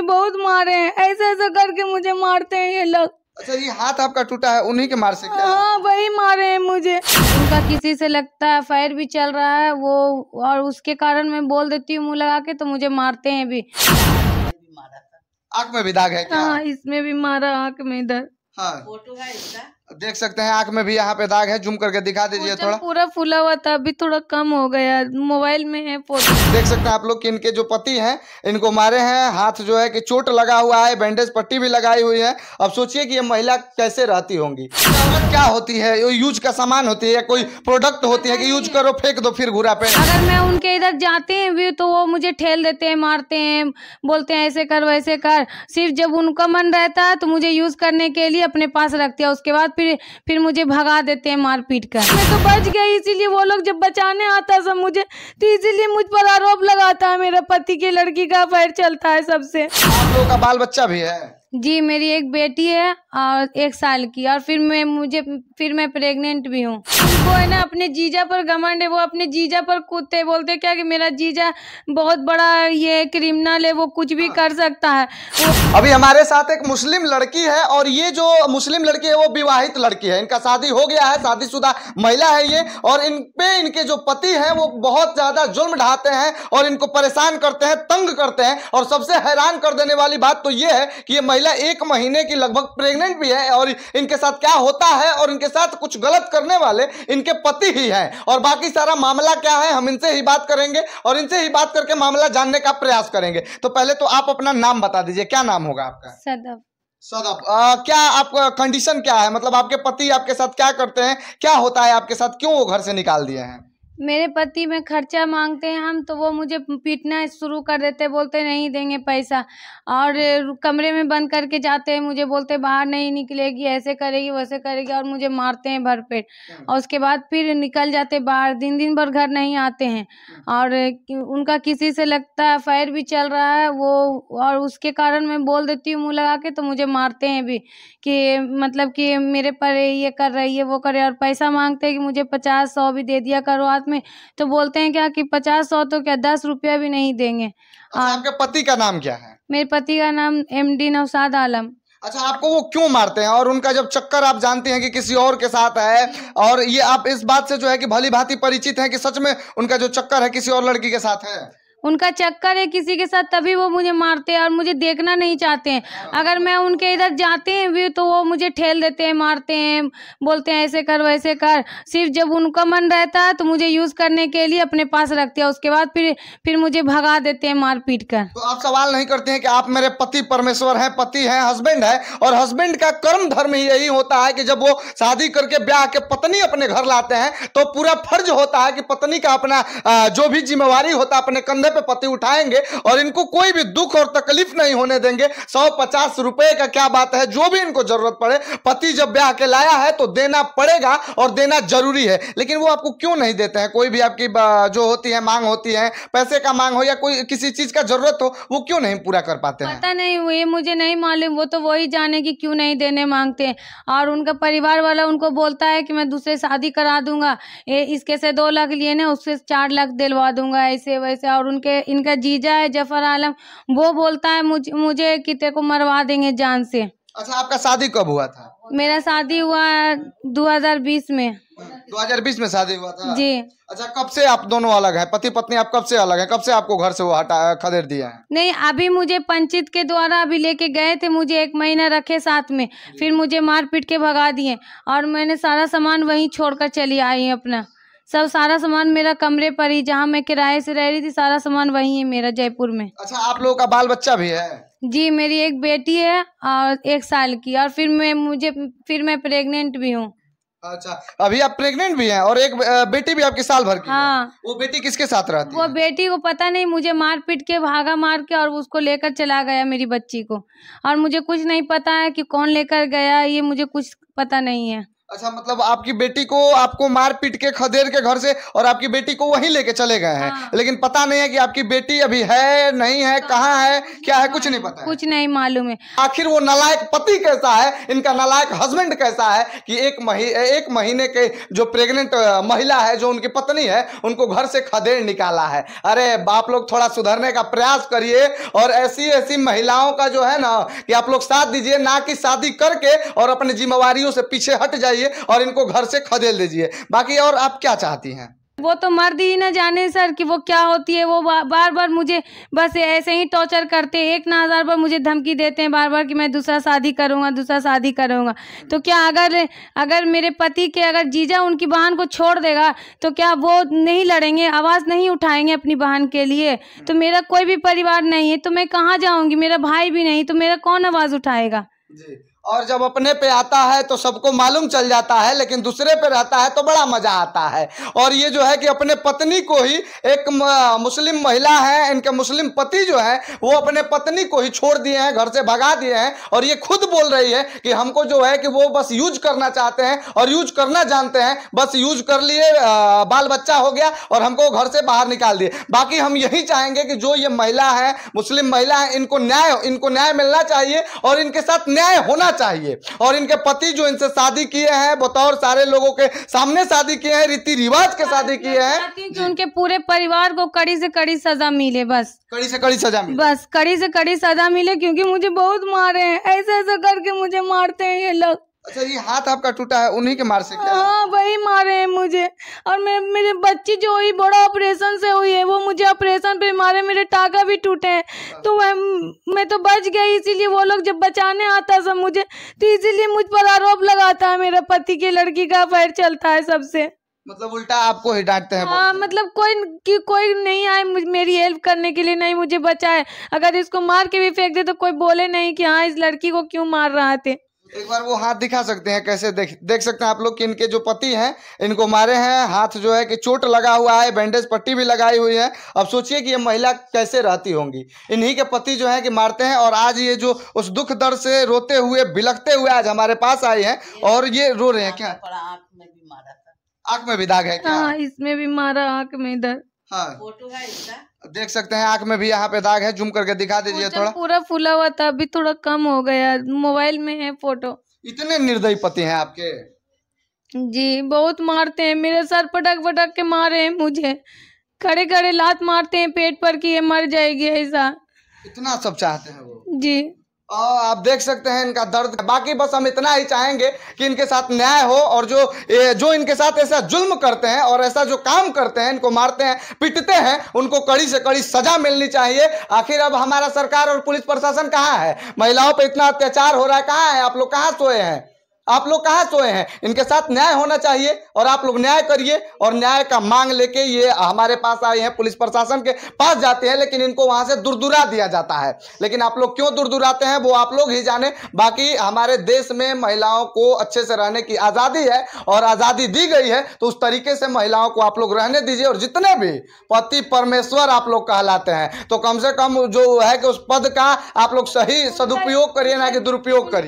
मुझे बहुत मारे हैं, ऐसा ऐसा करके मुझे मारते हैं ये लोग। अच्छा, ये हाथ आपका टूटा है उन्हीं के मार से क्या? हाँ, वही मारे हैं मुझे। उनका किसी से लगता है अफेयर भी चल रहा है वो, और उसके कारण मैं बोल देती हूँ मुंह लगा के तो मुझे मारते हैं भी। आंख में भी दाग है क्या? हाँ, इसमें भी मारा, आंख में इधर। हाँ, फोटो है इसका, देख सकते हैं आंख में भी यहाँ पे दाग है। जूम करके दिखा दीजिए थोड़ा। पूरा फूला हुआ था, अभी थोड़ा कम हो गया, मोबाइल में है फोटो। देख सकते हैं आप लोग कि इनके जो पति हैं इनको मारे हैं, हाथ जो है कि चोट लगा हुआ है, बैंडेज पट्टी भी लगाई हुई है। अब सोचिए कि ये महिला कैसे रहती होंगी। औरत क्या होती है, यूज का सामान होती है, कोई प्रोडक्ट होती है कि यूज करो फेंक दो फिर घुरा पे। अगर मैं उनके इधर जाते हैं भी तो वो मुझे ठेल देते हैं, मारते हैं, बोलते हैं ऐसे कर वैसे कर। सिर्फ जब उनका मन रहता है तो मुझे यूज करने के लिए अपने पास रखते हैं, उसके बाद फिर मुझे भगा देते हैं मार पीट कर। मैं तो बच गई, इसीलिए वो लोग जब बचाने आता है सब मुझे, तो इसीलिए मुझ पर आरोप लगाता है मेरा पति के लड़की का अफेयर चलता है सबसे। आप लोगों का बाल बच्चा भी है? जी, मेरी एक बेटी है और 1 साल की, और फिर मैं प्रेग्नेंट भी हूँ। उनको है ना अपने जीजा पर घमंड है, वो अपने जीजा पर कूदते, बोलते क्या कि मेरा जीजा बहुत बड़ा ये क्रिमिनल है, वो कुछ भी कर सकता है। अभी हमारे साथ एक मुस्लिम लड़की है और ये जो मुस्लिम लड़की है वो विवाहित लड़की है, इनका शादी हो गया है, शादीशुदा महिला है ये। और इन पे इनके जो पति हैं वो बहुत ज्यादा जुल्म ढाते हैं और इनको परेशान करते हैं, तंग करते हैं। और सबसे हैरान कर देने वाली बात तो ये है कि ये महिला 1 महीने की लगभग प्रेग्नेंट भी है और इनके साथ क्या होता है और इनके साथ कुछ गलत करने वाले इनके पति ही हैं। और बाकी सारा मामला क्या है हम इनसे ही बात करेंगे और इनसे ही बात करके मामला जानने का प्रयास करेंगे। तो पहले तो आप अपना नाम बता दीजिए, क्या नाम होगा आपका? सदफ। सदफ। क्या आपका कंडीशन क्या है, मतलब आपके पति आपके साथ क्या करते हैं, क्या होता है आपके साथ, क्यों वो घर से निकाल दिए हैं? मेरे पति में खर्चा मांगते हैं हम, तो वो मुझे पीटना शुरू कर देते, बोलते नहीं देंगे पैसा, और कमरे में बंद करके जाते हैं, मुझे बोलते बाहर नहीं निकलेगी, ऐसे करेगी वैसे करेगी, और मुझे मारते हैं भरपेट। और उसके बाद फिर निकल जाते बाहर, दिन भर घर नहीं आते हैं। और उनका किसी से लगता है अफेयर भी चल रहा है वो, और उसके कारण मैं बोल देती हूँ मुँह लगा के तो मुझे मारते हैं भी, कि मतलब कि मेरे पर ये कर रही है वो करे, और पैसा मांगते हैं कि मुझे 50-100 भी दे दिया करो हाथ में, तो बोलते हैं क्या कि 50-100 तो क्या 10 रुपया भी नहीं देंगे। अच्छा, आपके पति का नाम क्या है? मेरे पति का नाम MD नौशाद आलम। अच्छा, आपको वो क्यों मारते हैं और उनका जब चक्कर आप जानते हैं कि किसी और के साथ है, और ये आप इस बात से जो है कि भली भांति परिचित हैं कि सच में उनका जो चक्कर है किसी और लड़की के साथ है? उनका चक्कर है किसी के साथ, तभी वो मुझे मारते हैं और मुझे देखना नहीं चाहते हैं। अगर मैं उनके इधर जाते हैं भी तो वो मुझे ठेल देते हैं, मारते हैं, बोलते हैं ऐसे कर वैसे कर। सिर्फ जब उनका मन रहता है तो मुझे यूज करने के लिए अपने पास रखते हैं, उसके बाद फिर मुझे भगा देते हैं मार पीट कर। तो आप सवाल नहीं करते हैं कि आप मेरे पति परमेश्वर हैं, पति हैं, हस्बैंड है, और हस्बैंड का कर्म धर्म ही यही होता है कि जब वो शादी करके ब्याह के पत्नी अपने घर लाते हैं तो पूरा फर्ज होता है कि पत्नी का अपना जो भी जिम्मेवारी होता है अपने कंधे पे पति उठाएंगे और इनको कोई भी दुख और तकलीफ नहीं होने देंगे। 150 रुपए का क्या बात है, जो भी इनको जरूरत पड़े पति जब ब्याह के लाया है तो देना पड़ेगा और देना जरूरी है। लेकिन वो आपको क्यों नहीं देते हैं? कोई भी आपकी जो होती है मांग होती है, पैसे का मांग हो या कोई किसी चीज का जरूरत हो, वो क्यों नहीं पूरा कर पाते हैं? पता नहीं, ये मुझे नहीं मालूम, वो तो वही जाने कि क्यों नहीं देने मांगते हैं। और उनका परिवार वाला उनको बोलता है कि मैं दूसरे शादी करा दूंगा, इसके से 2 लाख लिए ना उससे 4 लाख दिलवा दूंगा, ऐसे वैसे। और इनका जीजा है जफर आलम, वो बोलता है मुझे कि तेरे को मरवा देंगे जान से। अच्छा, आपका शादी कब हुआ था? मेरा शादी हुआ 2020 में। 2020 में शादी हुआ था जी। अच्छा, कब से आप दोनों अलग हैं, पति पत्नी आप कब से अलग हैं, कब से आपको घर से वो हटा खदेड़ दिया है? नहीं, अभी मुझे पंचायत के द्वारा अभी लेके गए थे, मुझे 1 महीना रखे साथ में, फिर मुझे मार पीट के भगा दिए और मैंने सारा सामान वहीं छोड़कर चली आई। अपना सब सारा सामान मेरा कमरे पर ही, जहाँ मैं किराए से रह रही थी, सारा सामान वहीं है मेरा जयपुर में। अच्छा, आप लोगों का बाल बच्चा भी है? जी, मेरी एक बेटी है और 1 साल की, और फिर मैं प्रेग्नेंट भी हूँ। अच्छा, अभी आप प्रेग्नेंट भी हैं और एक बेटी भी आपकी साल भर की हाँ। है। वो बेटी किसके साथ रहती वो है? बेटी को पता नहीं, मुझे मार पीट के भागा मार के और उसको लेकर चला गया मेरी बच्ची को, और मुझे कुछ नहीं पता है कि कौन लेकर गया, ये मुझे कुछ पता नहीं है। अच्छा, मतलब आपकी बेटी को आपको मार पीट के खदेड़ के घर से और आपकी बेटी को वहीं लेके चले गए हैं। हाँ। लेकिन पता नहीं है कि आपकी बेटी अभी है नहीं है, कहाँ है, क्या है, कुछ नहीं पता है। कुछ नहीं मालूम है। आखिर वो नालायक पति कैसा है, इनका नालायक हस्बैंड कैसा है कि एक महीने के जो प्रेग्नेंट महिला है, जो उनकी पत्नी है, उनको घर से खदेड़ निकाला है। अरे आप लोग थोड़ा सुधरने का प्रयास करिए और ऐसी ऐसी महिलाओं का जो है ना कि आप लोग साथ दीजिए, ना कि शादी करके और अपनी जिम्मेवारियों से पीछे हट जाइए और इनको घर से खदेड़ दीजिए। बाकी और आप क्या चाहती हैं? वो तो मर्द ही ना जाने सर कि वो क्या होती है। वो बार बार मुझे बस ऐसे ही टॉर्चर करते हैं। 1 ना 1000 बार मुझे धमकी देते हैं बार बार कि मैं दूसरा शादी करूंगा, दूसरा शादी करूंगा। तो क्या अगर मेरे पति के अगर जीजा उनकी बहन को छोड़ देगा तो क्या वो नहीं लड़ेंगे, आवाज़ नहीं उठाएंगे अपनी बहन के लिए? तो मेरा कोई भी परिवार नहीं है तो मैं कहाँ जाऊँगी? मेरा भाई भी नहीं तो मेरा कौन आवाज़ उठाएगा? जी। और जब अपने पे आता है तो सबको मालूम चल जाता है, लेकिन दूसरे पे रहता है तो बड़ा मजा आता है। और ये जो है कि अपने पत्नी को ही, एक मुस्लिम महिला है, इनके मुस्लिम पति जो है वो अपने पत्नी को ही छोड़ दिए हैं, घर से भगा दिए हैं। और ये खुद बोल रही है कि हमको जो है कि वो बस यूज करना चाहते हैं और यूज करना जानते हैं, बस यूज कर लिए, बाल बच्चा हो गया और हमको घर से बाहर निकाल दिए। बाकी हम यही चाहेंगे कि जो ये महिला है, मुस्लिम महिला है, इनको न्याय मिलना चाहिए और इनके साथ न्याय होना चाहिए। और इनके पति जो इनसे शादी किए हैं, बतौर सारे लोगों के सामने शादी किए हैं, रीति रिवाज के शादी किए हैं, कि उनके पूरे परिवार को कड़ी से कड़ी सजा मिले। बस कड़ी से कड़ी सजा मिले। बस कड़ी से कड़ी सजा मिले, क्योंकि मुझे बहुत मारे हैं, ऐसे ऐसे करके मुझे मारते हैं ये लोग। अच्छा, ये हाथ आपका टूटा है, उन्हीं के मार से क्या? हाँ, वही मारे हैं मुझे। और मेरे बच्ची जो हुई बड़ा ऑपरेशन से हुई है, वो मुझे ऑपरेशन पे मारे, मेरे टाका भी टूटे हैं। तो मैं तो बच गई, इसीलिए वो लोग जब बचाने आता सब मुझे, तो इसीलिए मुझ पर आरोप लगाता है मेरा पति के लड़की का अफेयर चलता है सबसे। मतलब उल्टा आपको ही डांटते हैं? हाँ, मतलब कोई नहीं आए मेरी हेल्प करने के लिए, नहीं मुझे बचाए। अगर इसको मार के भी फेंक दे तो कोई बोले नहीं कि हाँ इस लड़की को क्यों मार रहा थे। एक बार वो हाथ दिखा सकते हैं? कैसे देख सकते हैं आप लोग कि इनके जो पति हैं इनको मारे हैं, हाथ जो है कि चोट लगा हुआ है, बैंडेज पट्टी भी लगाई हुई है। अब सोचिए कि ये महिला कैसे रहती होंगी। इन्हीं के पति जो है कि मारते हैं। और आज ये जो उस दुख दर्द से रोते हुए, बिलखते हुए आज हमारे पास आई हैं और ये रो रहे हैं। क्या आँख में भी मारा था? आंख में भी दाग है क्या? हाँ, इसमें भी मारा, आंख में इधर। हाँ, फोटो है इसका, देख सकते हैं आंख में भी यहाँ पे दाग है। जूम करके दिखा दीजिए थोड़ा। पूरा फूला हुआ था, अभी थोड़ा कम हो गया, मोबाइल में है फोटो। इतने निर्दयी पति हैं आपके? जी, बहुत मारते हैं, मेरे सर पटक पटक के मारे हैं मुझे, खड़े खड़े लात मारते हैं पेट पर कि ये मर जाएगी, ऐसा। इतना सब चाहते हैं वो? जी। आप देख सकते हैं इनका दर्द। बाकी बस हम इतना ही चाहेंगे कि इनके साथ न्याय हो और जो इनके साथ ऐसा जुल्म करते हैं और ऐसा जो काम करते हैं, इनको मारते हैं, पीटते हैं, उनको कड़ी से कड़ी सजा मिलनी चाहिए। आखिर अब हमारा सरकार और पुलिस प्रशासन कहाँ है? महिलाओं पे इतना अत्याचार हो रहा है, कहाँ है? आप लोग कहाँ सोए हैं? आप लोग कहाँ सोए हैं? इनके साथ न्याय होना चाहिए और आप लोग न्याय करिए। और न्याय का मांग लेके ये हमारे पास आए हैं, पुलिस प्रशासन के पास जाते हैं, लेकिन इनको वहां से दुरदुरा दिया जाता है। लेकिन आप लोग क्यों दुरदुराते हैं वो आप लोग ही जाने। बाकी हमारे देश में महिलाओं को अच्छे से रहने की आज़ादी है और आज़ादी दी गई है, तो उस तरीके से महिलाओं को आप लोग रहने दीजिए। और जितने भी पति परमेश्वर आप लोग कहलाते हैं, तो कम से कम जो है कि उस पद का आप लोग सही सदुपयोग करिए, ना कि दुरुपयोग करिए।